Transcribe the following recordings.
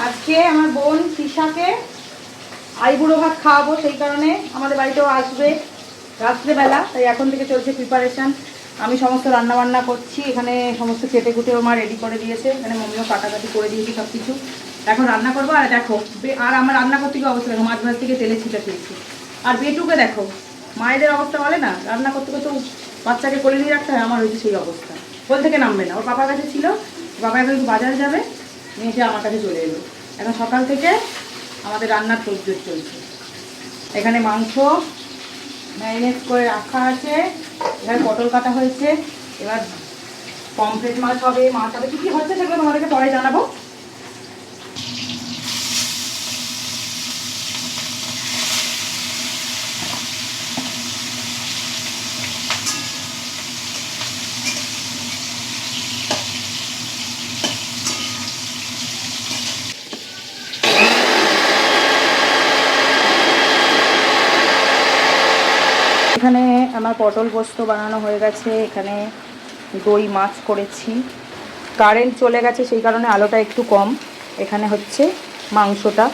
আজকে আমার বোন তৃষাকে আইবুড়ো ভাত খাওয়াবো, সেই কারণে আমাদের বাড়িতেও আসবে রাত্রেবেলা, তাই এখন থেকে চলছে প্রিপারেশান। আমি সমস্ত রান্নাবান্না করছি, এখানে সমস্ত কেটে কুটে মা রেডি করে দিয়েছে, এখানে মম্মিও কাটাকাটি করে দিয়েছি সব কিছু। এখন রান্না করবো। আর দেখো, আর আমার রান্না করতে গিয়ে অবস্থা দেখো, মাছ ভাজ থেকে তেলে ছিটা খেয়েছি। আর বেটুকে দেখো, মায়েদের অবস্থা বলে না, রান্না করতে করতে বাচ্চাকে কোলে নিয়ে রাখতে হয়, আমার হয়েছে সেই অবস্থা। কোল থেকে নামবে না, ওর বাবার কাছে ছিল, বাবা এখন একটু বাজারে যাবে, নিয়ে এসে আমার কাছে চলে এলো। এখন সকাল থেকে আমাদের রান্নার তোড়জোড় চলছে। এখানে মাংস ম্যারিনেট করে রাখা আছে, এবার পটল কাটা হয়েছে, এবার পমফ্রেট মাছ হবে, মাছ হবে, কী কী হচ্ছে সেগুলো তোমাদেরকে পরে জানাবো। এখানে আমার পটল পোস্ত বানানো হয়ে গেছে, এখানে দই মাছ করেছি, কারেন্ট চলে গেছে সেই কারণে আলোটা একটু কম। এখানে হচ্ছে মাংসটা,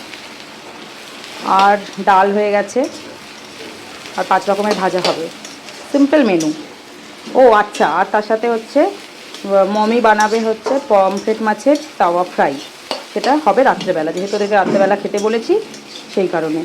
আর ডাল হয়ে গেছে, আর 5 রকমের ভাজা হবে, সিম্পল মেনু। ও আচ্ছা, আর তার সাথে হচ্ছে মমি বানাবে হচ্ছে পমফ্রেট মাছের তাওয়া ফ্রাই, সেটা হবে রাত্রেবেলা, যেহেতু ওদেরকে রাত্রেবেলা খেতে বলেছি সেই কারণে।